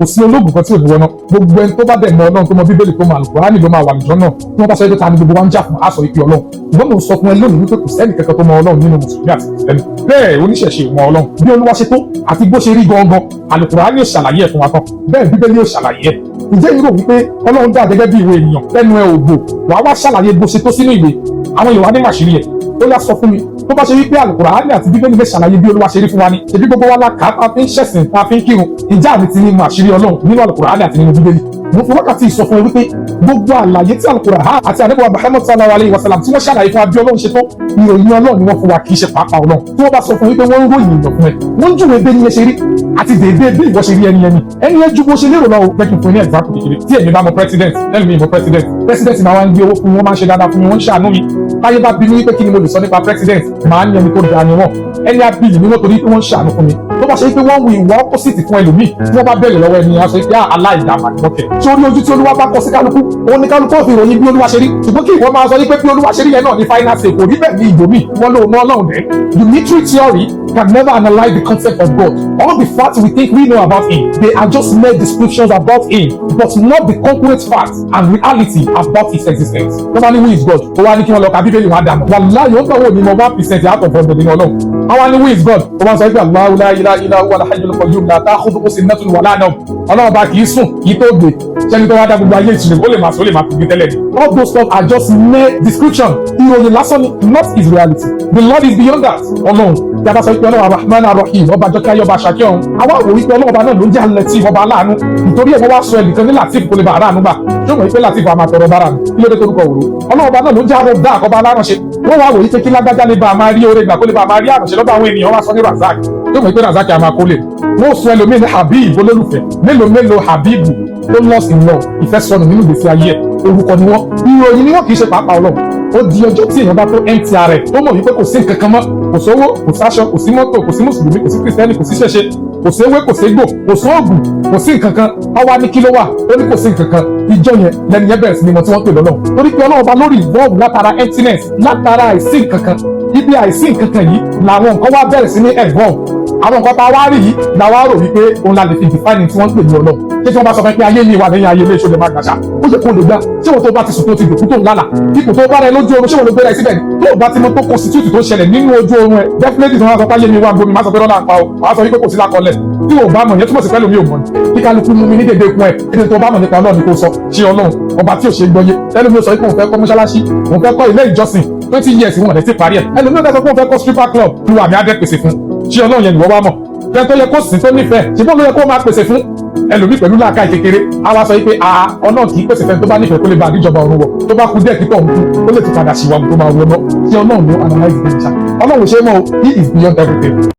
kò sí ológun kan tí ò ní wọná gbogbo ẹni tó bá dẹ̀ mọ Ọlọ́run tó mọ Bíbélì tó mọ Àlùkùránì ló máa wà lùjọ́ náà tí wọ́n bá sọ pé ta ni gbogbo wa ń jà fún aṣọ ìpè Ọlọ́run ṣùgbọ́n mo sọ fún ẹ lónìí wípé kò sẹ́ni kankan tó mọ Ọlọ́run nínú mùsùlùmí àti kìrìsìtẹ́nì bẹ́ẹ̀ oníṣẹ̀ṣe mọ Ọlọ́run bí Olúwa ṣe tó àti bó ṣe rí gangan Àlùkùránì yóò ṣàlàyé ẹ̀ fún wa tán bẹ́ẹ̀ Bíbélì yóò ṣàlàyé ẹ̀ ǹjẹ́ irú wípé Ọlọ́run dà gẹ́gẹ́ bí ìwé ènìyàn lẹ́nu ẹ̀ ògbò wàá wá ṣàlàyé bó ṣe tó sínú ìwé àwọn Yorùbá ní màṣírí ẹ̀ ó yá sọ fún mi tó bá ṣe wípé Àlùkùránì àti Bíbélì lè ṣàlàyé bí Olúwa ṣe rí fún wa ni ṣebí gbogbo wa la kà á fi ń ṣẹ̀sìn tá a fi ń kírun ìjà àmì ti ní màṣírí Ọlọ́run nínú Àlùkùránì àti nínú Bíbélì mo fi wákàtí sọ fún ẹ wípé gbogbo àlàyé tí Àlùkùránì àti ànábì Muhammad sallallahu alayhi wa sallam tí wọ́n ṣàlàyé fún wa bí Ọlọ́run ṣe tó ìròyìn Ọlọ́run ni wọ́n fún wa kì í ṣe pàápàá Ọlọ́run tí wọ́n bá sọ fún wípé wọ́n ń ròyìn ìyàn fún ẹ wọ́n ń júwèé bẹ́ẹ̀ ni ẹ ṣe rí àti dèédé bí ìwọ ṣe rí ẹni ẹ ju bó ṣe lérò lọ jẹ́ kí n fún ní example kékeré tí èmi bá mọ president lẹ́nu mi mọ president máa wá ń gbé owó fún mi wọ́n máa ń ṣe dáadáa fún mi wọ́n ń ṣàánú mi táyé bá bí mi wípé kí ni mo lè sọ nípa president máa ń ní ẹni tó dáa ni wọ́n ẹni abiyì ni wọ́n torí pé wọ́n ń ṣàánú fún mi tó bá ṣe pé wọ́n wu ìwà opposite fún ẹlòmíì tí wọ́n bá bẹ̀rẹ̀ lọ́wọ́ ẹni aṣọ pé aláìdáàmà ni wọ́n kẹ̀ tí orí ojú tí Olúwa bá kọ sí kálukú òun ni kálukú ò fi ròyìn bí Olúwa ṣe rí ṣùgbọ́n kí ìwọ máa sọ pé bí Olúwa ṣe rí yẹn náà ní final say kò rí bẹ́ẹ̀ ní ìjòmí wọn ló mọ Ọlọ́run dẹ́ unitary theory can never analyse the concept of God all the facts we think we know about him they are just mere descriptions about him but not the concrete facts and reality about his existence. tó bá ní who is God ó wá ní kí wọ́n lọ ka Bíbélì wọn á dànù wàláyé ó gbàgbọ́ ní mo 1% out of 100 nínú Ọlọ́run àwọn ní who is God ó máa sọ pé Allahu la ilaha illa huwa al-hayyul qayyum la ta'khudhuhu sinatun wa la nawm Ọlọ́run bá kì í sùn kì í tó gbé ṣẹ́ni tó wá dá gbogbo ayé ìṣẹ̀lẹ̀ ó lè máa sọ ó lè máa fi gbé tẹ́lẹ̀ ni all those stuff are just mere description ìròyìn lásán ni not his reality the Lord is beyond that Ọlọ́run tí a bá sọ pé Ọlọ́run Ar-Rahman Ar-Rahim ọba jọ́kí ayé ọba ṣàkí ọ̀hún àwa wò wípé Ọlọ́run ọba náà ló ń jẹ́ Al-Latif ọba aláàánú nítorí ẹ̀ wọ́n wá sọ ẹnìkan ní Latif kò lè bá aráàánú gbà ṣé wọ́n yí pé Latif àmà tọrọ bára mi kí ló dé torúkọ òru Ọlọ́run ọba náà ló ń jẹ́ arọ dáa ọba aláránṣe wọ́n wá wò wípé kí lágbájá lè bá a máa rí oore gbà kó lè bá a máa rí àránṣe lọ́dọ̀ àwọn ènìyàn wá sọ ní Razak ṣé wọ́n yí pé Razak àmà kó lè wọ́n sọ ẹlòmíì ní Habib olólùfẹ́ mélòó Habibu tó lost in love ìfẹ́ sọnù nínú ìgbésí ayé ẹ̀ orúkọ ni wọ́n ìròyìn ni wọ́n kì í ṣe pàápàá Ọlọ́run ó di ọjọ́ tí èèyàn bá tó empty ara ẹ̀ tó mọ̀ wípé kò sí nǹkan kan mọ́ kò sówó kò sáṣọ kò sí mọ́tò kò sí mùsùlùmí kò sí kìrìsìtẹ́nì kò sí ṣẹ̀ṣe kò sí ewé kò sí egbò kò sí oògùn kò sí nǹkan kan ọwọ́ ní kí ló wà ó ní kò sí nǹkan kan ìjọ yẹn lẹ́nu yẹn bẹ̀rẹ̀ sí ni mo tí wọ́n pè lọ́lọ́run torí pé Ọlọ́run bá lórí ìbọ́ọ̀bù látara emptiness látara àìsí nǹkan kan ibi àìsí nǹkan kan yìí làwọn nǹkan wá bẹ̀rẹ̀ sí ní ẹ̀gbọ́n àwọn nǹkan tá a wá rí yìí la wá rò wípé òun la lè fi define tí wọ́n ń pè ní Ọlọ́run ṣé tí wọ́n bá sọ pé ayé mi wà lẹ́yìn ayé ilé ìṣòlè máa gbàṣà ó yẹ kó lè gbà ṣé wọn tó bá ti sùn tó ti dòkú tó ń lálà ipò tó bá rẹ lójú oorun ṣé wọn ló gbéra ẹ síbẹ̀ tó o bá ti mọ tó constitute tó ń ṣẹlẹ̀ nínú ojú oorun ẹ definitely tí wọ́n sọ pé ayé mi wà gbomi máa sọ pé lọ́nà àpá o wàá sọ wípé kò sí lákọọ́lẹ̀ tí o bá mọ̀ yẹn túmọ̀ sí pẹ́lú mi ò mọ̀ ní kí kálukú mú mi ní dédé kun ẹ̀ ẹni tó bá mọ̀ nípa Ọlọ́run ni kò sọ ṣé Ọlọ́run ọba tí ò ṣe gbọ́yé ẹlòmí ò sọ pé òun fẹ́ kọ́ mọ́ṣáláṣí òun fẹ́ kọ́ ilé ìjọsìn 20 years wọn ẹ̀ ti parí ẹ̀ ẹlòmí ò sọ pé òun fẹ́ kọ́ stripper club lu àmì adẹ́ pèsè fún ṣé Ọlọ́run yẹn ni wọ́n wá mọ̀ fẹ́ tó yẹ kó sìn tó nífẹ̀ẹ́ ṣe bó ló yẹ kó máa pèsè fún ẹlòmí pẹ̀lú làákàyè kékeré a wá sọ pé Ọlọ́run kì í pèsè fẹ́ tó bá nífẹ̀ẹ́ kó lè bá àdíjọba ọ̀run wọ̀ tó bá kú díẹ̀ kí tọ̀hún kú ó lè ti padà ṣìwà tó máa wọ náà ṣé Ọlọ́run ló analyze the nature Ọlọ́run ṣe mọ́ he is beyond everything.